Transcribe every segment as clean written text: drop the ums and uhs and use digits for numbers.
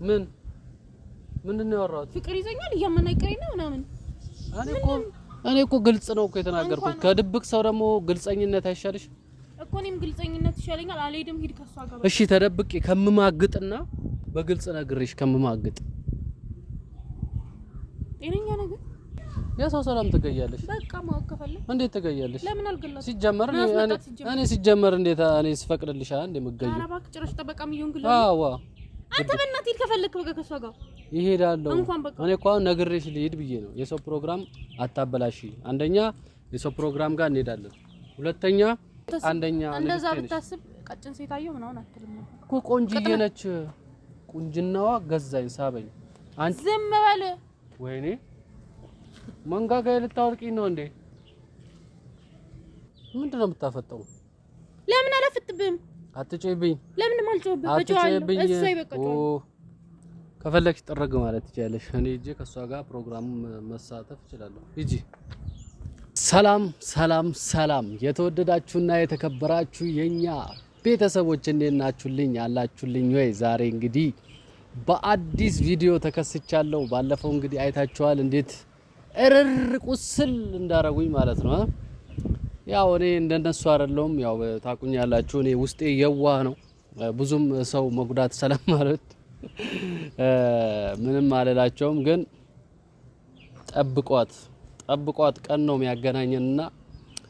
ምንድነው ያወራሁት? ፍቅር ይዘኛል እያመናቀረኝ ነው ምናምን። እኔ እኮ ግልጽ ነው እኮ የተናገርኩት። ከድብቅ ሰው ደግሞ ግልጸኝነት አይሻልሽ? እኮ እኔም ግልጸኝነት ይሻለኛል። አልሄድም ሂድ ከሷ ጋር። እሺ ተደብቄ ከምማግጥና በግልጽ ነግሬሽ ከምማግጥ ጤነኛ ነገር የሰው ሰላም ትገያለሽ። በቃ ማወቅ ከፈለክ እንዴት ትገያለሽ? ለምን አልገለጽ? ሲጀመር እኔ ሲጀመር እንዴት እኔ ስፈቅድልሽ አንዴ መገየው? ኧረ እባክህ ጭራሽ ጠበቃም ይሁን ግለ አዎ አንተ በእናትህ ሂድ ከፈለክ በቃ ከሷ ጋር ይሄዳለሁ። እንኳን በቃ እኔ እኮ ነግሬሽ ልሂድ ብዬ ነው። የሰው ፕሮግራም አታበላሽ። አንደኛ የሰው ፕሮግራም ጋር እንሄዳለን። ሁለተኛ አንደኛ እንደዛ ብታስብ ቀጭን ሴታየው ምናምን አትልም እኮ ቆንጅዬ ነች። ቁንጅናዋ ገዛኝ ሳበኝ። አንቺ ዝም በል። ወይኔ መንጋጋዬ ልታወልቂኝ ነው እንዴ? ምንድነው የምታፈጠው? ለምን አላፈጥብም? አትጨይብኝ። ለምን ማልጨውብህ? በጨዋለሁ እዛይ በቃ ከፈለግሽ ጥረግ ማለት ትችያለሽ። እኔ እጄ ከሷ ጋር ፕሮግራም መሳተፍ እችላለሁ። ሂጂ። ሰላም የተወደዳችሁና የተከበራችሁ የኛ ቤተሰቦች እንዴት ናችሁልኝ? አላችሁልኝ ወይ? ዛሬ እንግዲህ በአዲስ ቪዲዮ ተከስቻለሁ። ባለፈው እንግዲህ አይታችኋል እንዴት እርር ቁስል እንዳረጉኝ ማለት ነው። ያው እኔ እንደነሱ አይደለሁም። ያው ታቁኛላችሁ እኔ ውስጤ የዋህ ነው። ብዙም ሰው መጉዳት ሰላም ማለት ምንም አልላቸውም። ግን ጠብቋት ቀን ነው የሚያገናኘንና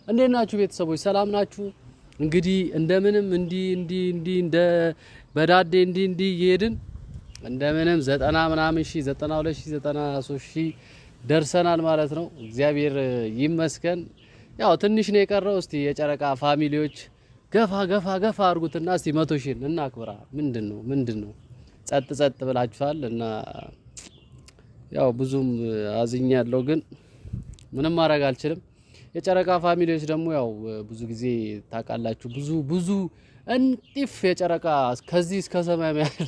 እንዴት ናችሁ ቤተሰቦች? ሰላም ናችሁ? እንግዲህ እንደምንም እንዲ እንደ በዳዴ እንዲ እየሄድን እንደምንም 90 ምናምን ሺህ 92 ሺህ 93 ሺህ ደርሰናል ማለት ነው። እግዚአብሔር ይመስገን። ያው ትንሽ ነው የቀረው። እስቲ የጨረቃ ፋሚሊዎች ገፋ አድርጉትና እስቲ 100 ሺህ እናክብራ። ምንድነው ጸጥ ብላችኋል እና ያው ብዙም አዝኛለሁ፣ ግን ምንም ማድረግ አልችልም። የጨረቃ ፋሚሊዎች ደግሞ ያው ብዙ ጊዜ ታውቃላችሁ ብዙ እንጢፍ የጨረቃ ከዚህ እስከ ሰማይ ያለ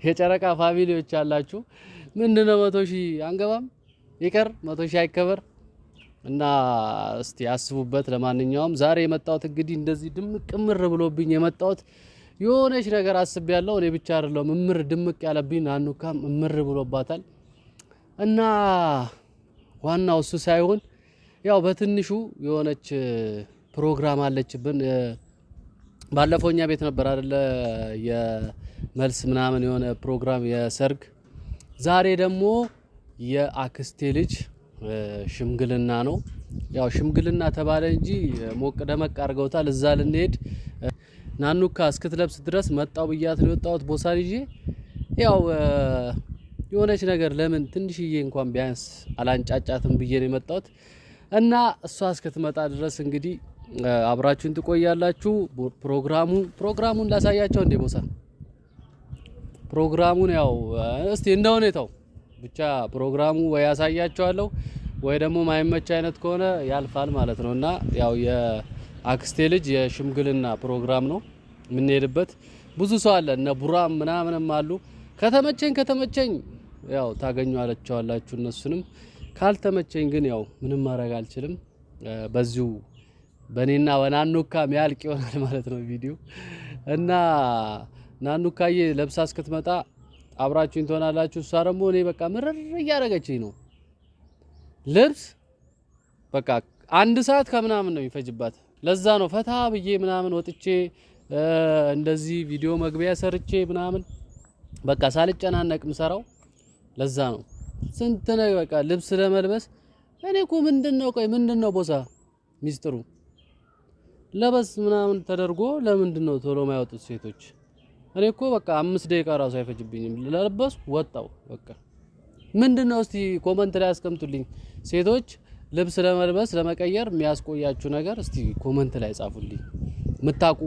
የጨረቃ ፋሚሊዎች አላችሁ። ምንድነው 100 ሺህ አንገባም? ይቀር 100 ሺህ አይከበር እና እስቲ አስቡበት። ለማንኛውም ዛሬ የመጣሁት እንግዲህ እንደዚህ ድምቅ ምር ብሎብኝ የመጣሁት የሆነች ነገር አስቤያለሁ። እኔ ብቻ አይደለም ድምቅ ያለብኝ ናኑካም ምር ብሎባታል። እና ዋናው እሱ ሳይሆን ያው በትንሹ የሆነች ፕሮግራም አለችብን። ባለፈው እኛ ቤት ነበር አይደለ የመልስ ምናምን የሆነ ፕሮግራም የሰርግ። ዛሬ ደግሞ የአክስቴ ልጅ ሽምግልና ነው። ያው ሽምግልና ተባለ እንጂ ሞቅ ደመቅ አድርገውታል። እዛ ልንሄድ ናኑካ እስክትለብስ ድረስ መጣው ብያት ነው የወጣሁት ቦሳር ይዤ። ያው የሆነች ነገር ለምን ትንሽዬ እንኳን ቢያንስ አላንጫጫትም ብዬ ነው የመጣሁት እና እሷ እስክትመጣ ድረስ እንግዲህ አብራችሁን ትቆያላችሁ። ፕሮግራሙን ላሳያቸው እንደ ቦሳ ፕሮግራሙን ያው እስቲ እንደ ሁኔታው ብቻ ፕሮግራሙ ወይ ያሳያቸዋለሁ ወይ ደግሞ ማይመች አይነት ከሆነ ያልፋል ማለት ነው። እና ያው የአክስቴ ልጅ የሽምግልና ፕሮግራም ነው የምንሄድበት። ብዙ ሰው አለ እነ ቡራም ምናምንም አሉ። ከተመቸኝ ያው ታገኙዋላችሁ እነሱንም። ካልተመቸኝ ግን ያው ምንም ማድረግ አልችልም። በዚሁ በኔና በናኑካ ሚያልቅ ይሆናል ማለት ነው ቪዲዮ። እና ናኑካዬ ለብሳ እስክትመጣ አብራችሁኝ ትሆናላችሁ። እሷ ደግሞ እኔ በቃ ምርር እያደረገችኝ ነው። ልብስ በቃ 1 ሰዓት ከምናምን ነው የሚፈጅባት። ለዛ ነው ፈታ ብዬ ምናምን ወጥቼ እንደዚህ ቪዲዮ መግቢያ ሰርቼ ምናምን በቃ ሳልጨናነቅ ምሰራው። ለዛ ነው ስንት ነው በቃ ልብስ ለመልበስ። እኔ እኮ ምንድነው ቦሳ ሚስጥሩ ለበስ ምናምን ተደርጎ ለምንድነው ቶሎ ማይወጡት ሴቶች? እኔ እኮ በቃ 5 ደቂቃ ራሱ አይፈጅብኝም። ለለበስኩ ወጣው በቃ። ምንድነው እስቲ ኮሜንት ላይ አስቀምጡልኝ። ሴቶች ልብስ ለመልበስ ለመቀየር የሚያስቆያችሁ ነገር እስቲ ኮሜንት ላይ ጻፉልኝ። ምታቁ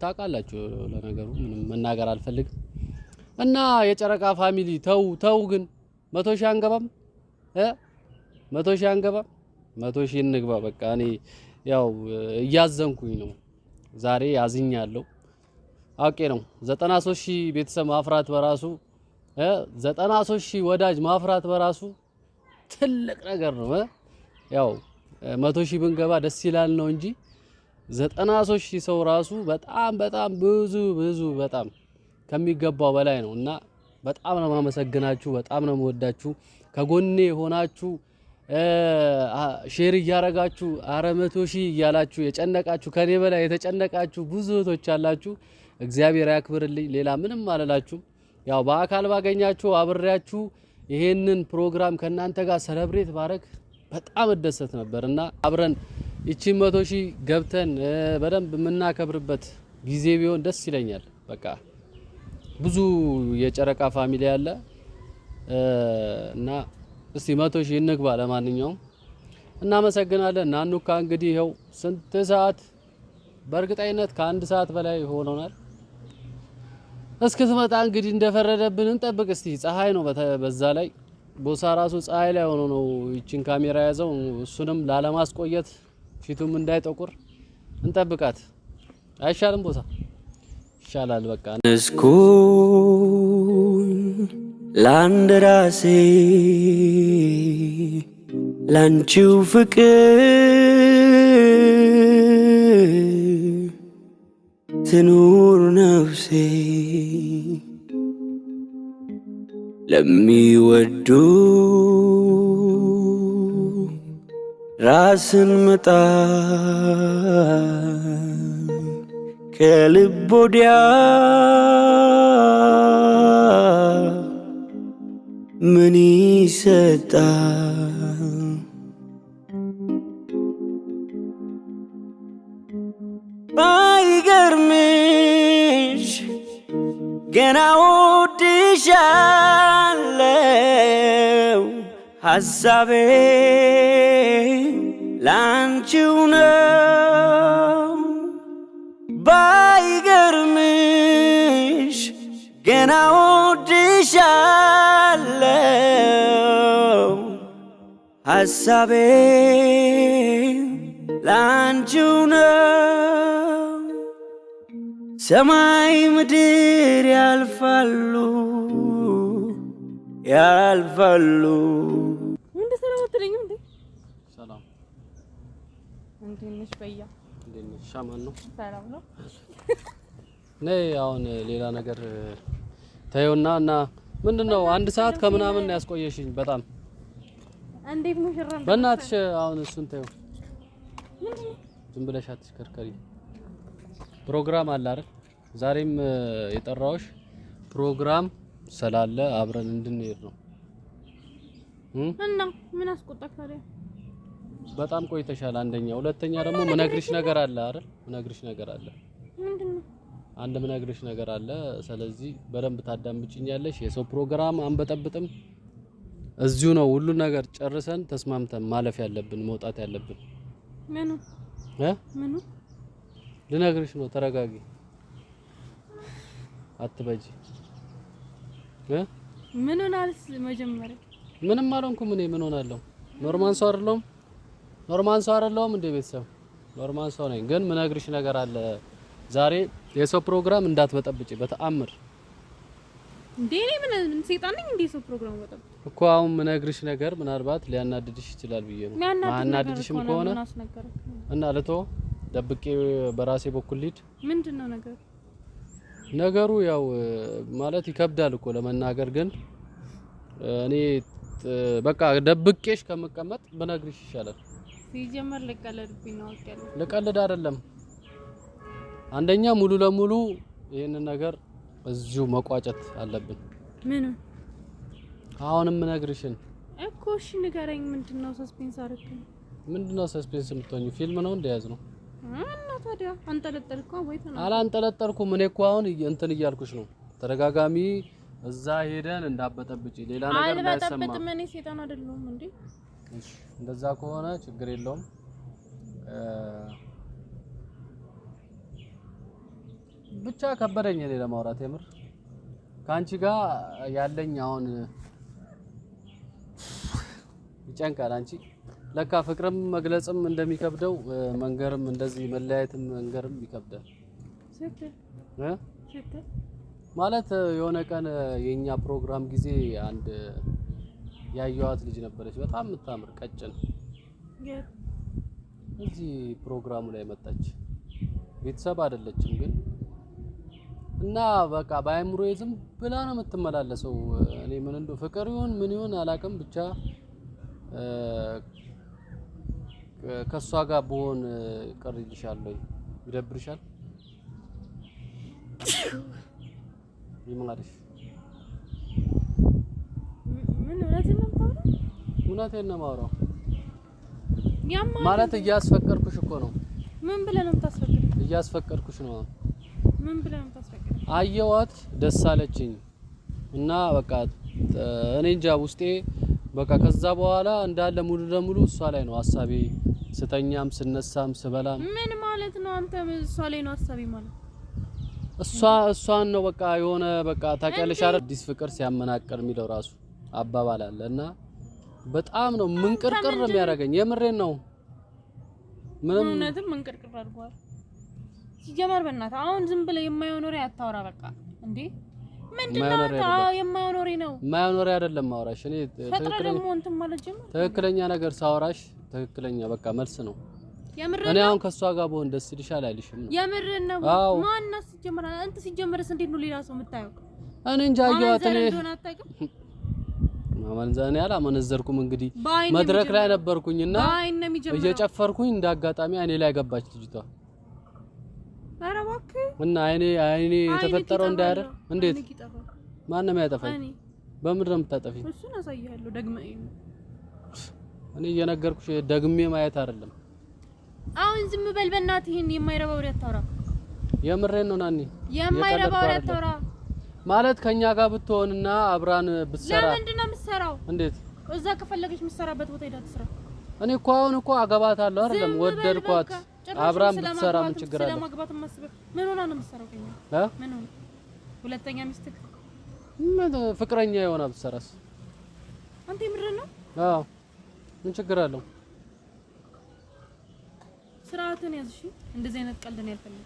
ታውቃላችሁ። ለነገሩ ምንም መናገር አልፈልግም። እና የጨረቃ ፋሚሊ ተው ግን 100 ሺህ አንገባም 100 ሺህ አንገባም። 100 ሺህ እንግባ በቃ። እኔ ያው እያዘንኩኝ ነው ዛሬ ያዝኛለሁ። አውቄ ነው 93 ሺህ ቤተሰብ ማፍራት በራሱ 93 ሺህ ወዳጅ ማፍራት በራሱ ትልቅ ነገር ነው። ያው 100 ሺህ ብንገባ ደስ ይላል ነው እንጂ 93 ሺህ ሰው ራሱ በጣም ብዙ በጣም ከሚገባው በላይ ነው። እና በጣም ነው ማመሰግናችሁ፣ በጣም ነው የምወዳችሁ። ከጎኔ ሆናችሁ ሼር እያረጋችሁ 400 ሺህ እያላችሁ የጨነቃችሁ ከኔ በላይ የተጨነቃችሁ ብዙ እህቶች አላችሁ። እግዚአብሔር ያክብርልኝ። ሌላ ምንም አልላችሁም። ያው በአካል ባገኛችሁ አብሬያችሁ ይሄንን ፕሮግራም ከናንተ ጋር ሰለብሬት ባረግ በጣም እደሰት ነበርና አብረን እቺ 100 ሺህ ገብተን በደንብ የምናከብርበት ጊዜ ቢሆን ደስ ይለኛል። በቃ ብዙ የጨረቃ ፋሚሊ አለ እና እስቲ 100 ሺህ እንግባ። ለማንኛውም እናመሰግናለን። ናኑካ እንግዲህ ይኸው ስንት ሰዓት በእርግጠኝነት ከአንድ ሰዓት በላይ ሆኖናል። እስክትመጣ እንግዲህ እንደፈረደብን እንጠብቅ እስቲ። ፀሐይ ነው በዛ ላይ ቦሳ ራሱ ፀሐይ ላይ ሆኖ ነው ይቺን ካሜራ ያዘው። እሱንም ላለማስቆየት ፊቱም እንዳይጠቁር እንጠብቃት። አይሻልም? ቦሳ ይሻላል። በቃ እስኩኝ ለአንድ ራሴ ላንቺው ፍቅር ትኑር ነፍሴ ለሚወዱ ራስን መጣል ከልብ ወዲያ ምን ይሰጣል? ባይገርምሽ ገና ወድሻለው ሐሳቤ ላንቺው ነው። ባይገርምሽ ገና ወድሻለው ሐሳቤ ላንቺው ነው። ሰማይ ምድር ያልፋሉ ያልፋሉ። ምን ሰላም አትለኝም እንዴ? ሰላም እንዴ ነሽ? በያ እንዴ ነሽ? ሻማን ነው። ሰላም ነው። ነይ አሁን ሌላ ነገር ታዩና እና ምንድነው አንድ ሰዓት ከምናምን ያስቆየሽኝ በጣም እንዴት ሙሽራ በእናትሽ አሁን እሱን ታዩ። ዝም ብለሽ አትሽከርከሪ። ፕሮግራም አለ አይደል? ዛሬም የጠራውሽ ፕሮግራም ስላለ አብረን እንድንሄድ ነው። እና ምን አስቆጣክ ታዲያ? በጣም ቆይተሻል። አንደኛ፣ ሁለተኛ ደግሞ ምነግርሽ ነገር አለ አይደል? ምነግርሽ ነገር አለ። ምንድነው? አንድ ምነግርሽ ነገር አለ። ስለዚህ በደንብ ታዳምጪኛለሽ። የሰው ፕሮግራም አንበጠብጥም። እዚሁ ነው ሁሉ ነገር ጨርሰን ተስማምተን ማለፍ ያለብን መውጣት ያለብን። ምኑ ምኑ ልነግርሽ ነው። ተረጋጊ፣ አትበጂ። ምን ሆናልስ? መጀመሪያ ምንም አልሆንኩም። እኔ ምን ሆናለሁ? ኖርማል ሰው አይደለሁም? ኖርማል ሰው አይደለሁም እንደ ቤተሰብ ኖርማል ሰው ነኝ። ግን ምነግርሽ ነገር አለ። ዛሬ የሰው ፕሮግራም እንዳትበጠብጪ በተአምር። እንዴ ምን ሰይጣን ነኝ እንዴ? ሰው ፕሮግራም በጠብጥ እኮ አሁን ምነግርሽ ነገር ምናልባት ሊያናድድሽ ይችላል ብዬ ነው። ማናድድሽም ከሆነ እና ለቶ ደብቄ በራሴ በኩል ሊድ ምንድነው ነገር? ነገሩ ያው ማለት ይከብዳል እኮ ለመናገር። ግን እኔ በቃ ደብቄሽ ከመቀመጥ በነግርሽ ይሻላል። ሲጀመር ለቀለድብኝ ነው አውቃለሁ። ለቀለድ አይደለም። አንደኛ ሙሉ ለሙሉ ይሄንን ነገር እዚሁ መቋጨት አለብን። ምን አሁንም ነግርሽን እኮ እሺ ንገረኝ። ምንድነው ሰስፔንስ አረከኝ? ምንድነው ሰስፔንስ የምትሆኚው? ፊልም ነው እንደያዝ ነው እና ታዲያ አንጠለጠልከው ወይ ተና አላንጠለጠልኩም። እኔ እኮ አሁን እንትን እያልኩሽ ነው። ተደጋጋሚ እዛ ሄደን እንዳበጠብጪ ሌላ ነገር እንዳይሰማ። አልበጠብጥም። እኔ ሰይጣን አይደለሁም እንዴ? እሺ እንደዛ ከሆነ ችግር የለውም። ብቻ ከበደኝ እኔ ለማውራት የምር ካንቺ ጋር ያለኝ አሁን ይጨንቃል። አንቺ ለካ ፍቅርም መግለጽም እንደሚከብደው መንገርም እንደዚህ መለያየትም መንገርም ይከብዳል። ማለት የሆነ ቀን የኛ ፕሮግራም ጊዜ አንድ ያየዋት ልጅ ነበረች፣ በጣም የምታምር ቀጭን። እዚህ ፕሮግራሙ ላይ መጣች። ቤተሰብ አይደለችም ግን እና በቃ በአይምሮዬ ዝም ብላ ነው የምትመላለሰው። እኔ ምን እንደው ፍቅር ይሁን ምን ይሁን አላውቅም ብቻ ከሷ ጋር ብሆን ቅር ይልሻል ወይ ይደብርሻል? ይማርሽ ምን እውነቴን ነው የምታወራው? እውነቴን ነው የማወራው። ማለት እያስፈቀድኩሽ እኮ ነው። ምን ብለህ ነው የምታስፈቅደው? እያስፈቀድኩሽ ነው። ምን ብለህ ነው የምታስፈቅደው? አየዋት ደስ አለችኝ እና በቃ እኔ እንጃ ውስጤ በቃ ከዛ በኋላ እንዳለ ሙሉ ለሙሉ እሷ ላይ ነው ሐሳቤ። ስተኛም ስነሳም ስበላም ምን ማለት ነው? አንተ እሷ ላይ ነው ሐሳቤ ማለት? እሷን ነው በቃ የሆነ በቃ ታውቂያለሽ አይደል? አዲስ ፍቅር ሲያመናቀር የሚለው ራሱ አባባል አለ እና በጣም ነው ምንቅርቅር የሚያደርገኝ። የምሬን ነው። ምንም እውነትም ምንቅርቅር አድርጓል። ሲጀመር በእናትህ አሁን ዝም ብለህ የማይሆን ወሬ አታውራ በቃ እንዴ። ምንድነው የማይሆን ወሬ ነው? የማይሆን ወሬ አይደለም ማውራሽ። እኔ ትክክለኛ ነገር ሳወራሽ ትክክለኛ በቃ መልስ ነው። እኔ አሁን ከሷ ጋር በሆን ደስ ይልሻል አይልሽም? የምርህን ነው? ማን ሲጀመር አንተ ሲጀመርስ እንዴት ነው ሌላ ሰው የምታየው? እኔ እንጃ አየኋት። እኔ ማመንዘን ያላ ማነዘርኩም እንግዲህ መድረክ ላይ ነበርኩኝና እየጨፈርኩኝ እንዳጋጣሚ አይኔ ላይ ገባች ልጅቷ። ኧረ እባክህ እና አይኔ የተፈጠረው እንዳያረ እንዴት ማንም ያጠፋኝ? በምንድን ነው የምታጠፊኝ? እሱን አሳይሃለሁ ደግመህ። እኔ እየነገርኩሽ ደግሜ ማየት አይደለም። አሁን ዝም በል በእናትህ። ይሄን የማይረባ ወሬ አታውራ። የምሬን ነው ናኒ፣ የማይረባ ወሬ አታውራ ማለት ከኛ ጋር ብትሆንና አብራን ብትሰራ። ለምንድን ነው የምትሰራው? እንዴት እዛ ከፈለገች የምትሰራበት ቦታ ሄዳ ትስራ። እኔ እኮ አሁን እኮ አገባታለሁ አይደለም ወደድኳት። አብራን ብትሰራ ምን ችግር አለ? ስለማግባት ማስበ ምን ሆና ነው የምትሰራው? ከኛ ምን ሆነ? ሁለተኛ ሚስትክ ፍቅረኛ የሆነ ብትሰራስ? አንተ የምር ነው? አዎ ምን ችግር አለው? ስርዓትን ያዝ እሺ። እንደዚህ አይነት ቀልድ ነው ያልፈልግ።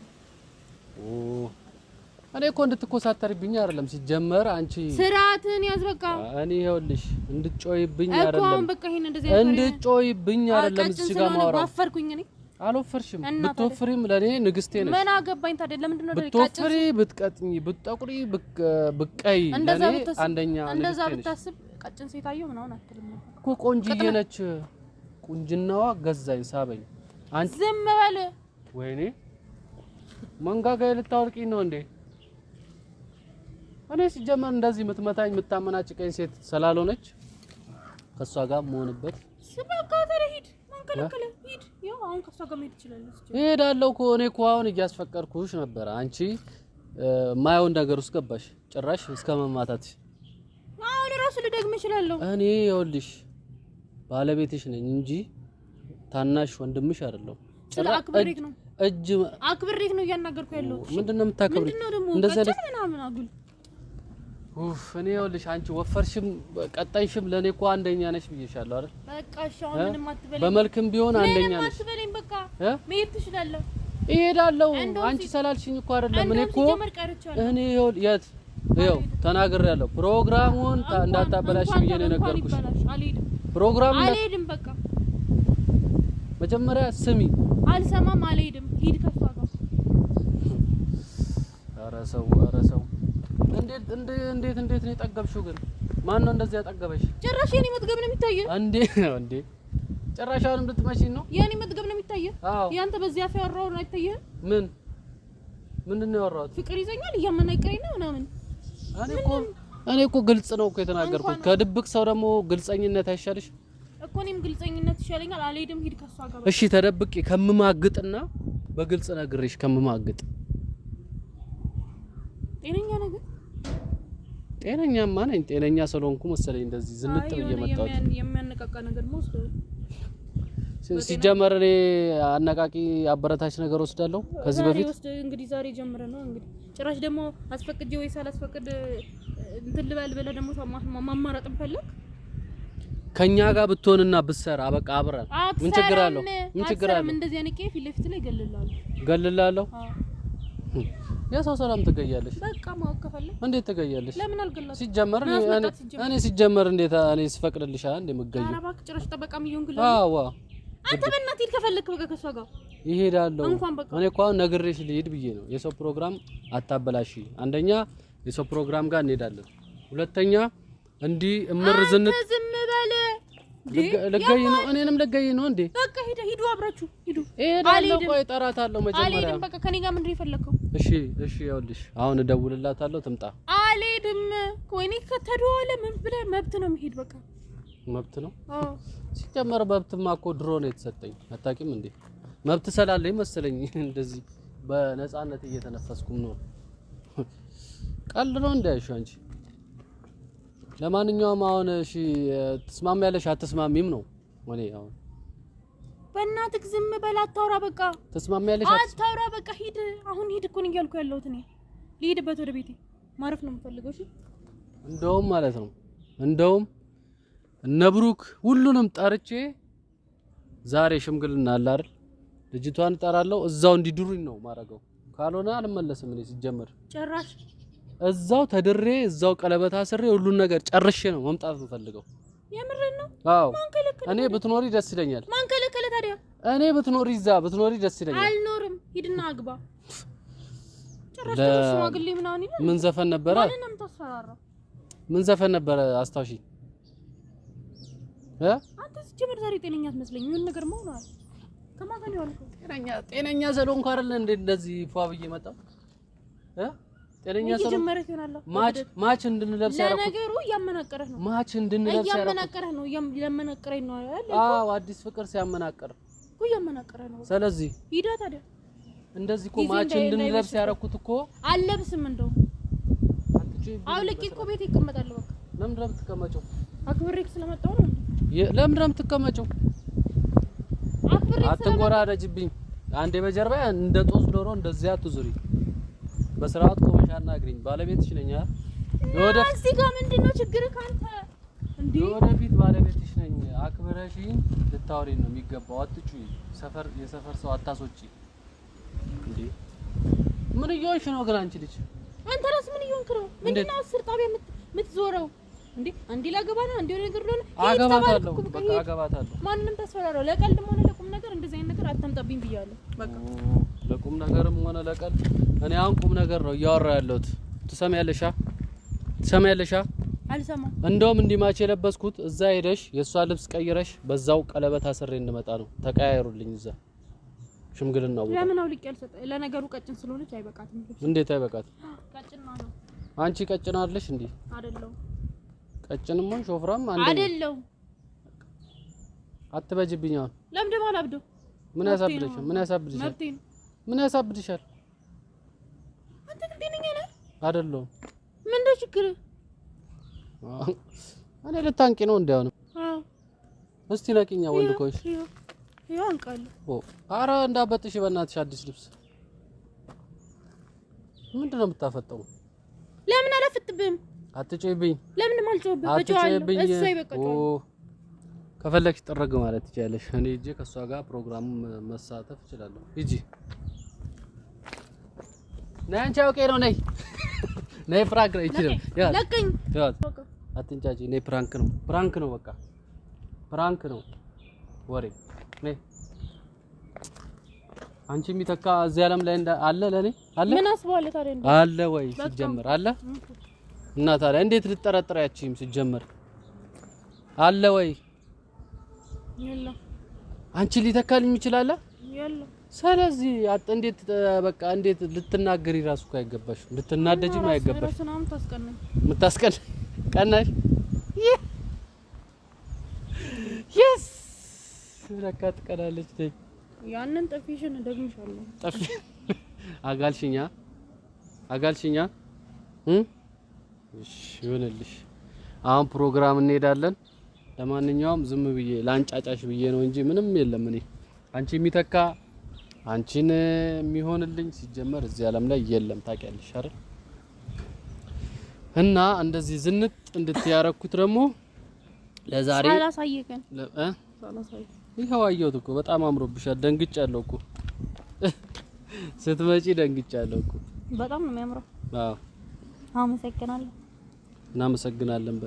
እኔ እኮ እንድትኮሳተርብኝ አይደለም ሲጀመር። አንቺ ስርዓትን ያዝ በቃ። እኔ ይኸውልሽ እንድትጮይብኝ አይደለም እኮ በቃ ይሄን እንደዚህ አይነት እንድትጮይብኝ አይደለም እዚህ ጋር ማውራት። ወፈርኩኝ እኔ አልወፈርሽም። ብትወፍሪም ለኔ ንግስቴ ነሽ። ምን አገባኝ ታዲያ? ለምንድን ነው ብትወፍሪ ብትቀጥኝ ብትጠቁሪ ብትቀይ ለኔ አንደኛ ንግስቴ ነሽ። እንደዛ ብታስብ ቀጭን ሴታየው ምናምን አትልም እኮ ቆንጅዬ ነች። ቁንጅናዋ ገዛኝ ሳበኝ። አንቺ ዝም በል። ወይኔ መንጋጋዬ ልታወልቂኝ ነው እንዴ? እኔ ሲጀመር እንደዚህ የምትመታኝ የምታመናጭቀኝ ሴት ስላልሆነች ከሷ ጋር መሆንበት ስበቃ ተረሂድ ማንከለከለ ሂድ። ያው አሁን ከሷ ጋር መሄድ ትችላለህ። እሄዳለሁ እኮ እኔ እኮ አሁን እያስፈቀድኩሽ ነበር። አንቺ ማየውን ነገር ውስጥ ገባሽ ጭራሽ እስከ መማታት። አሁን ራሱ ልደግም እችላለሁ። እኔ ይኸውልሽ ባለቤትሽ ነኝ እንጂ ታናሽ ወንድምሽ አይደለም። ጭራሽ አክብሬክ ነው አክብሬክ ነው እያናገርኩ ያለው። ምንድነው የምታከብሪ? እንደዛ ምናምን አጉል እኔ ይኸውልሽ አንቺ ወፈርሽም ቀጣይሽም ለኔ እኮ አንደኛ ነሽ ብዬሻለሁ አይደል? በቃ እሺ አሁን ምንም አትበለኝ። በመልክም ቢሆን አንደኛ ነሽ። ምንም አትበለኝ በቃ መሄድ ትችላለህ። እሄዳለሁ አንቺ ሰላልሽኝ እኮ አይደለም። እኔ እኮ እኔ ይኸው ተናግሬያለሁ። ፕሮግራሙን እንዳታበላሽ ብዬ ነው የነገርኩሽ። ፕሮግራሙን አልሄድም በቃ መጀመሪያ ስሚ። አልሰማም አልሄድም። ሂድ ከሷ ጋር። ኧረ ሰው እንዴት ነው የጠገብሽው ግን? ማን ነው እንደዚህ ያጠገበሽ? ጭራሽ የኔ መጥገብ ነው የሚታየው እንዴ? ጭራሽ አሁንም ልትመጪኝ ነው? የኔ መጥገብ ነው የሚታየው። ያንተ በዚህ አፍ ያወራው ነው አይታየህም? ምንድን ነው ያወራሁት? ፍቅር ይዘኛል እያመናቀረኝ ነው ምናምን። እኔ እኮ ግልጽ ነው እኮ የተናገርኩት። ከድብቅ ሰው ደግሞ ግልጸኝነት አይሻልሽ እኮ? እኔም ግልጸኝነት ይሻለኛል። አልሄድም። ሂድ ከሷ ጋር። እሺ ተደብቄ ከምማግጥና በግልጽ ነግሬሽ ከምማግጥ ጤነኛ ነገር ጤነኛማ ነኝ። ጤነኛ ስለሆንኩ መሰለኝ እንደዚህ ዝንጥ ብዬ መጣሁት። የሚያነቃቃ ነገር ወስዶ ሲጀመር እኔ አነቃቂ አበረታች ነገር ወስዳለሁ ከዚህ በፊት። እንግዲህ ዛሬ ጀምረ ነው እንግዲህ ጭራሽ ደግሞ አስፈቅጄ ወይ ሳላስፈቅድ እንትን ልበል ብለህ ደግሞ ማማራጥ እንፈልግ። ከኛ ጋር ብትሆንና ብትሰራ በቃ አብረን ምን ችግር አለው? ምን ችግር አለው? እንደዚህ አንቄ ፊት ለፊት ላይ ገልላለሁ። የሰው ሰላም ትገያለሽ። በቃ ማወቅ ከፈለክ እንዴት ትገያለሽ? ለምን አልገላትም? ሲጀመር እኔ ሲጀመር እንዴት እኔ ስፈቅድልሻ እንደ ምገዩ? ኧረ እባክህ ጭራሽ ጠበቃም ይሁን ግላ። አዎ አንተ በእናትህ ሂድ ከፈለክ በቃ ከሷ ጋር ይሄዳለሁ። እኔ እኮ አሁን ነግሬሽ ልሂድ ብዬ ነው። የሰው ፕሮግራም አታበላሽ። አንደኛ የሰው ፕሮግራም ጋር እንሄዳለን። ሁለተኛ እንዲህ እምር ዝንጥ ዝም በል ለገይ ነው እኔንም ለገይ ነው እንዴ? በቃ ሂዱ አብራችሁ ሂዱ። እሄዳለሁ። ቆይ እጠራታለሁ መጀመሪያ። አልሄድም በቃ ከኔ ጋር ምንድን ነው የፈለከው? እሺ ይኸውልሽ አሁን እደውልላታለሁ ትምጣ። አልሄድም። ወይኔ ከተደዋለ ምን ብለህ መብት ነው መሄድ በቃ መብት ነው። ሲጀመር መብትማ እኮ ድሮ ነው የተሰጠኝ። አታውቂም እንዴ? መብት ስላለኝ መሰለኝ እንደዚህ በነፃነት እየተነፈስኩም ነው። ቀልድ ነው እንዳይሽ አንቺ። ለማንኛውም አሁን እሺ ትስማሚያለሽ አትስማሚም ነው? ወኔ አሁን በእናትህ ዝም በል አታውራ በቃ። ትስማሚያለሽ አታውራ በቃ ሂድ። አሁን ሂድ እኮ ነው እያልኩ ያለሁት እኔ። ልሂድበት ወደ ቤቴ ማረፍ ነው የምፈልገው። እሺ እንደውም ማለት ነው እንደውም እነ ብሩክ ሁሉንም ጠርቼ ዛሬ ሽምግልና አለ አይደል? ልጅቷን እጠራለሁ እዛው እንዲድሩኝ ነው ማረገው። ካልሆነ አልመለስም እኔ ሲጀመር ጭራሽ እዛው ተድሬ እዛው ቀለበት አስሬ ሁሉን ነገር ጨርሼ ነው መምጣት የምፈልገው። የምሬን ነው? አዎ እኔ ብትኖሪ ደስ ይለኛል። ማን ከለከለ ታዲያ? እኔ ብትኖሪ እዛ ብትኖሪ ደስ ይለኛል። አልኖርም። ሂድና አግባ። ጭራሽ ሽማግሌ ምናምን ይላል። ምን ዘፈን ነበረ? ማንንም ተስፈራራ። ምን ዘፈን ነበረ አስታውሺ? አንተ ሲጀምር ዛሬ ጤነኛ አትመስለኝ። ምን ነገር መሆኗል? ከማን ጋር ነው ያልከው? ጤነኛ ስለሆንኩ አይደል እንዴ እንደዚህ ፏ ብዬ መጣሁ? ጤነኛ ስለሆንኩ ማች እንድንለብስ ያደረኩት ለነገሩ እያመናቀረህ ነው። ማች እንድንለብስ እያመናቀረህ ነው። እያመናቀረኝ ነው አይደል? አዎ አዲስ ፍቅር ሲያመናቀር እኮ እያመናቀረህ ነው። ስለዚህ ሂዳ ታዲያ እንደዚህ እኮ ማች እንድንለብስ ያደረኩት እኮ አልለብስም። እንደው አውልቄ እኮ ቤት ይቀመጣል። በቃ ለምን ድረም ትቀመጪው? አክብሬክ ስለመጣሁ ነው። ለምን ድረም ትቀመጪው? አትንጎራረጅብኝ። አንዴ በጀርባ እንደ ጦስ ዶሮ እንደዚያ አትዙሪ። በስርዓት ቆመሽ አናግሪኝ። ባለቤትሽ ነኝ አይደል? ወደፊት እዚህ ጋር ምንድነው ችግር ካንተ እንዴ? ወደፊት ባለቤትሽ ነኝ። አክብረሽኝ ልታወሪኝ ነው የሚገባው። አትጩይ። የሰፈር ሰው አታስወጪ። እንዴ ምን እየሆንሽ ነው ግን አንቺ ልጅ? አንተ ራስ ምን እየሆንክ ነው? ምንድነው አስር ጣቢያ የምትዞረው? እንዴ አንዴ ላገባ ነው አንዴ ነገር ነው። አገባታለሁ በቃ አገባታለሁ። ማንንም ተስፈራራው። ለቀልድም ሆነ ለቁም ነገር እንደዚህ አይነት ነገር አታምጣብኝ ብያለሁ። በቃ ለቁም ነገርም ሆነ ለቀልድ እኔ አሁን ቁም ነገር ነው እያወራሁ ያለሁት። ትሰሚያለሽ? አልሰማም። እንደውም እንዲማች የለበስኩት እዛ ሄደሽ የሷ ልብስ ቀይረሽ በዛው ቀለበት አስሬ እንመጣ ነው። ተቀያየሩልኝ እዛ ሽምግልና ቦታ። ለምን አውልቅ ያልሰጠ? ለነገሩ ቀጭን ስለሆነች አይበቃትም። እንዴት አይበቃትም? ቀጭን ነው። አንቺ ቀጭን አይደለሽ እንዴ? አይደለም። ቀጭንማ ሾፍራም አንዴ አይደለም። አትበጅብኝ። አሁን ለምን ደማ አላብደው? ምን ያሳብድሻል? ምን ያሳብድሻል? አንተ ግን ጤነኛ ነህ? አይደለም። ምን ነው ችግር? እኔ ልታንቂ ነው እንዴ? አሁን እስቲ ነቂኛ ወንድ ኮይሽ ይኸው አንቃለሁ። ኧረ እንዳበጥሽ በእናትሽ አዲስ ልብስ ምንድነው የምታፈጠው? ለምን አላፈጥብም? አትጮይብኝ። ለምን ማልጮህብህ? በጮሃለሁ። እሰይ በቃ ከፈለግሽ ጥረግ ማለት ትችያለሽ። እኔ እጄ ከሷ ጋር ፕሮግራም መሳተፍ እችላለሁ። ሂጂ ነይ። አንቺ አውቄ ነው። ነይ ነይ። ፍራንክ ነው። እቺ ነው ለቀኝ። አትንጫጪ። ነይ። ፕራንክ ነው። በቃ ፕራንክ ነው። ወሬ ነይ። አንቺ የሚተካ እዚህ ዓለም ላይ አለ? ለኔ አለ? ምን አስባለህ ታዲያ? አለ ወይ ሲጀመር? አለ እና ታዲያ እንዴት ልጠረጥሪያችሁም? ሲጀመር አለ ወይ? የለም። አንቺ ሊተካልኝ ይችላል? የለም። ስለዚህ እንዴት በቃ እንዴት ልትናገሪ ራሱ አይገባሽ? ልትናደጂም አይገባሽ። ራስናም ታስቀናኝ። ምታስቀን ቀናሽ yes ለካ ትቀናለች። ነይ ያንን ጠፊሽን ደግምሻለሁ። ጠፊ አጋልሽኛ እሺ ይሁንልሽ። አሁን ፕሮግራም እንሄዳለን። ለማንኛውም ዝም ብዬ ላንጫጫሽ ብዬ ነው እንጂ ምንም የለም። እኔ አንቺ የሚተካ አንቺን የሚሆንልኝ ሲጀመር እዚህ ዓለም ላይ የለም። ታውቂያለሽ አይደል? እና እንደዚህ ዝንጥ እንድትያረኩት ደግሞ ለዛሬ ሳላሳየከን ይኸው አየሁት እኮ በጣም አምሮብሻል። ደንግጫለሁ እኮ ስትመጪ ደንግጫለሁ እኮ። በጣም ነው የሚያምረው። አዎ አመሰግናለሁ። እናመሰግናለን።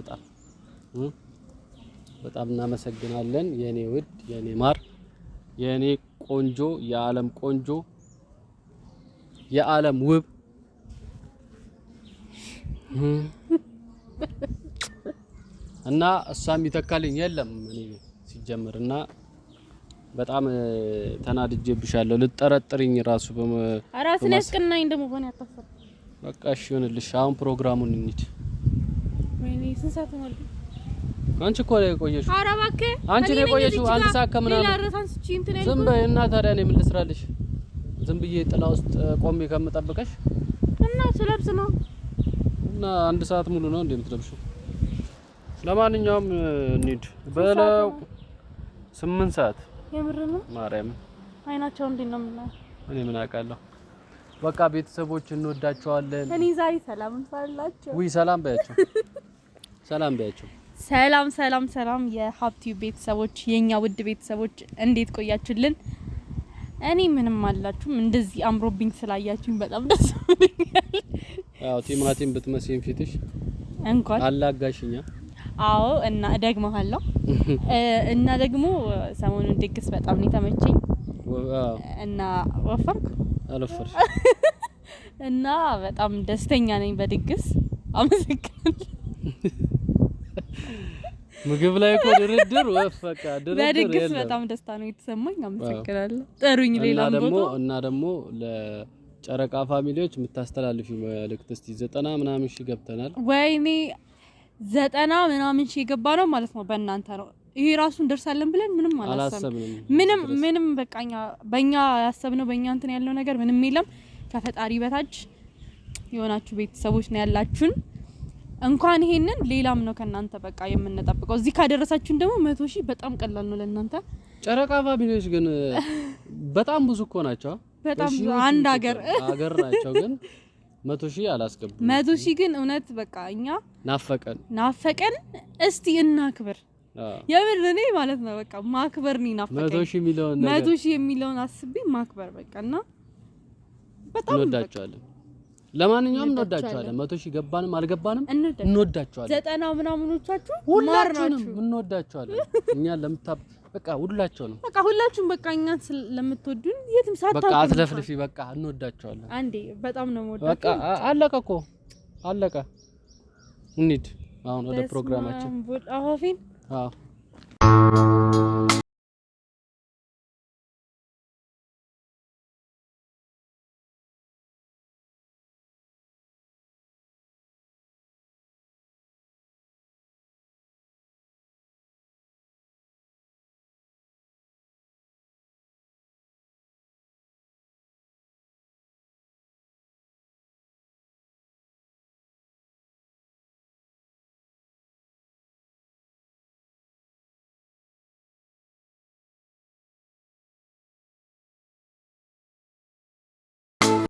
በጣም እናመሰግናለን የኔ ውድ የኔ ማር። የኔ ቆንጆ የዓለም ቆንጆ የዓለም ውብ እና እሷም ይተካልኝ የለም እኔ ሲጀምርና በጣም ተናድጄብሻለሁ። ልጠረጥሪኝ ራሱ ራስን ያስቀናኝ ደሞ ሆነ ያጣፈር በቃ እሺ ይሁንልሽ። አሁን ፕሮግራሙን እንሂድ። ወይኔ ስንት ነው? አንቺ እኮ ነው የቆየሽው። ኧረ እባክህ አንቺ ነው የቆየሽው። አንድ ሰዓት ከምናምን ዝም በይ እና ታዲያ እኔ ምን ልስራልሽ? ዝም ብዬ ጥላ ውስጥ ቆሜ ከምጠብቀሽ እና ስለብስ ነው እና አንድ ሰዓት ሙሉ ነው እንደምትለብሽው። ለማንኛውም እንሂድ በለው 8 ሰዓት የምር ነው ማርያም። አይናቸው እንዴት ነው የምናየው? እኔ ምን አውቃለሁ። በቃ ቤተሰቦች እንወዳቸዋለን። እኔ ዛሬ ሰላም እንፈልላቸው። ውይ ሰላም በያቸው፣ ሰላም በያቸው። ሰላም ሰላም ሰላም የሀብቲው ቤተሰቦች የኛ ውድ ቤተሰቦች እንዴት ቆያችሁልን? እኔ ምንም አላችሁም እንደዚህ አምሮብኝ ስላያችሁኝ በጣም ደስ ብሎኛል። አዎ ቲማቲም ብትመስይም ፊትሽ እንኳን አላጋሽኛ። አዎ እና ደግመሃለሁ እና ደግሞ ሰሞኑን ድግስ በጣም ነው ተመቸኝ እና ወፈርኩ አልወፈርሽ እና በጣም ደስተኛ ነኝ በድግስ አመሰግናለሁ። ምግብ ላይ እኮ ድርድር ወፈቃ ድርድር በድግስ በጣም ደስታ ነው የተሰማኝ። አመሰግናለሁ። ጠሩኝ ሌላም ቦታ እና ደግሞ ለጨረቃ ፋሚሊዎች የምታስተላልፊ መልእክት እስቲ 90 ምናምን ሺህ ገብተናል። ወይኔ 90 ምናምን ሺህ ገባ ነው ማለት ነው። በእናንተ ነው ይሄ ራሱን ደርሳለን ብለን ምንም አላሰብንም። ምንም በእኛ ያሰብነው በእኛ እንትን ያለው ነገር ምንም የለም። ከፈጣሪ በታች የሆናችሁ ቤተሰቦች ነው ያላችሁን። እንኳን ይሄንን ሌላም ነው ከናንተ በቃ የምንጠብቀው። እዚህ ካደረሳችሁን ደግሞ 100 ሺህ በጣም ቀላል ነው ለናንተ። ጨረቃ ፋሚሊዎች ግን በጣም ብዙ እኮ ናቸው። በጣም አንድ ሀገር ናቸው ግን 100 ሺህ አላስገቡም። 100 ሺህ ግን እውነት በቃ እኛ ናፈቀን። እስቲ እናክብር። የምር እኔ ማለት ነው በቃ ማክበር ነው ናፈቀን። 100 ሺህ የሚለውን አስቤ ማክበር በቃና በጣም እንወዳቸዋለን። ለማንኛውም እንወዳቸዋለን። 100 ሺህ ገባንም አልገባንም እንወዳቸዋለን። 90 ምናምኖቻችሁ ሁላችሁንም እንወዳቸዋለን። እኛ በቃ ሁላችሁንም በቃ ሁላችሁም በቃ እኛን ስለምትወዱን የትም ሳታውቁ በቃ አትለፍልፊ። በቃ እንወዳቸዋለን። አንዴ በጣም ነው የምወዳቸው። በቃ አለቀ እኮ አለቀ። እንሂድ አሁን ወደ ፕሮግራማችን። አሁን አዎ